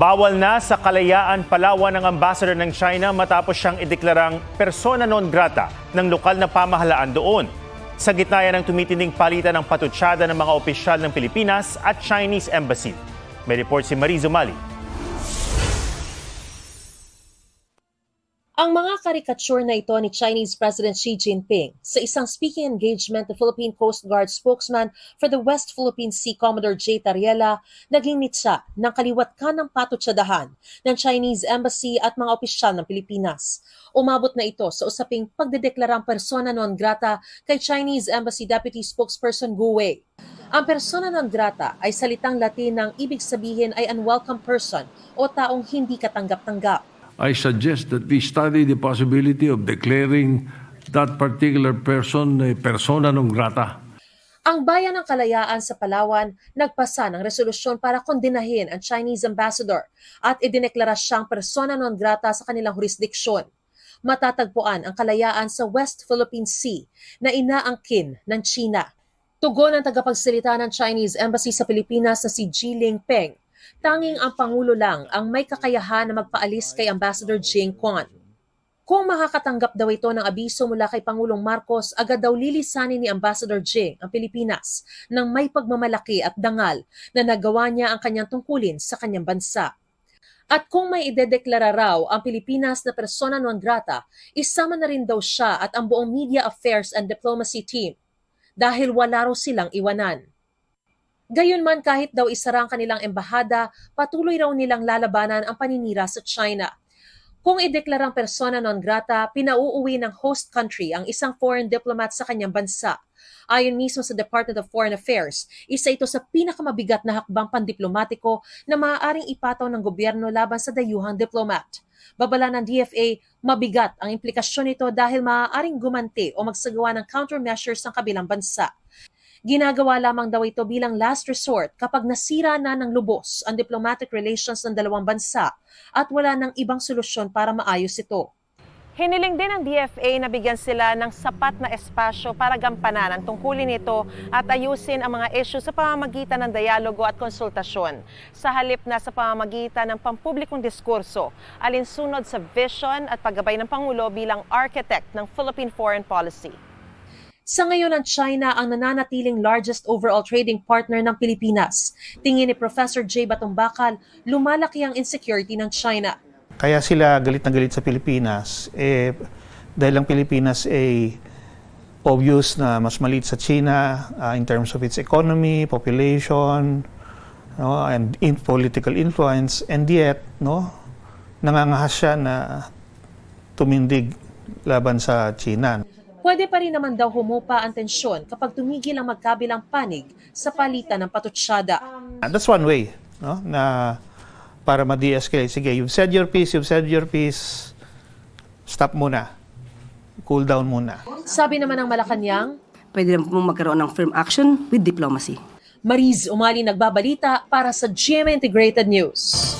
Bawal na sa Kalayaan, Palawan ang ambassador ng China matapos siyang ideklarang persona non grata ng lokal na pamahalaan doon. Sa gitna yan ng tumitinding palitan ng patutsada ng mga opisyal ng Pilipinas at Chinese Embassy. May report si Mariz Umali. Ang mga karikature na ito ni Chinese President Xi Jinping sa isang speaking engagement ng Philippine Coast Guard spokesman for the West Philippine Sea, Commodore J. Tariela, naging mitsa ng kaliwatkan ng patutsadahan ng Chinese Embassy at mga opisyal ng Pilipinas. Umabot na ito sa usaping pagdedeklarang persona non grata kay Chinese Embassy Deputy Spokesperson Gu Wei. Ang persona non grata ay salitang Latin ng ibig sabihin ay unwelcome person o taong hindi katanggap-tanggap. I suggest that we study the possibility of declaring that particular person a persona non grata. Ang Bayan ng Kalayaan sa Palawan nagpasa ng resolusyon para kondenahin ang Chinese ambassador at idineklara siyang persona non grata sa kanilang jurisdiksyon. Matatagpuan ang Kalayaan sa West Philippine Sea na inaangkin ng China. Tugon ng tagapagsalita ng Chinese Embassy sa Pilipinas na si Ji Lingpeng. Tanging ang Pangulo lang ang may kakayahan na magpaalis kay Ambassador Jing Quan. Kung makakatanggap daw ito ng abiso mula kay Pangulong Marcos, agad daw lilisanin ni Ambassador Jing ang Pilipinas ng may pagmamalaki at dangal na nagawa niya ang kanyang tungkulin sa kanyang bansa. At kung may idedeklara raw ang Pilipinas na persona non grata, isama na rin daw siya at ang buong media affairs and diplomacy team dahil wala raw silang iwanan. Gayunman kahit daw isara ang kanilang embahada, patuloy raw nilang lalabanan ang paninira sa China. Kung ideklarang persona non grata, pinauuwi ng host country ang isang foreign diplomat sa kanyang bansa. Ayon mismo sa Department of Foreign Affairs, isa ito sa pinakamabigat na hakbang pandiplomatiko na maaaring ipataw ng gobyerno laban sa dayuhang diplomat. Babala ng DFA, mabigat ang implikasyon nito dahil maaaring gumanti o magsagawa ng countermeasures ng kabilang bansa. Ginagawa lamang daw ito bilang last resort kapag nasira na ng lubos ang diplomatic relations ng dalawang bansa at wala ng ibang solusyon para maayos ito. Hiniling din ng DFA na bigyan sila ng sapat na espasyo para gampanan ang tungkulin nito at ayusin ang mga issue sa pamamagitan ng dialogo at konsultasyon. Sa halip na sa pamamagitan ng pampublikong diskurso, alinsunod sa vision at paggabay ng Pangulo bilang architect ng Philippine foreign policy. Sa ngayon, ang China ang nananatiling largest overall trading partner ng Pilipinas. Tingin ni Professor J. Batumbakal, lumalaki ang insecurity ng China. Kaya sila galit na galit sa Pilipinas dahil ang Pilipinas ay obvious na mas maliit sa China in terms of its economy, population, and political influence, and yet nangangahas siya na tumindig laban sa China. Pwede pa rin naman daw humupa ang tensyon kapag tumigil ang magkabilang panig sa palitan ng patutsada. That's one way na para ma-de-escalate. Sige, you've said your piece, stop muna. Cool down muna. Sabi naman ng Malacanang, pwede naman pong magkaroon ng firm action with diplomacy. Mariz Umali nagbabalita para sa GMA Integrated News.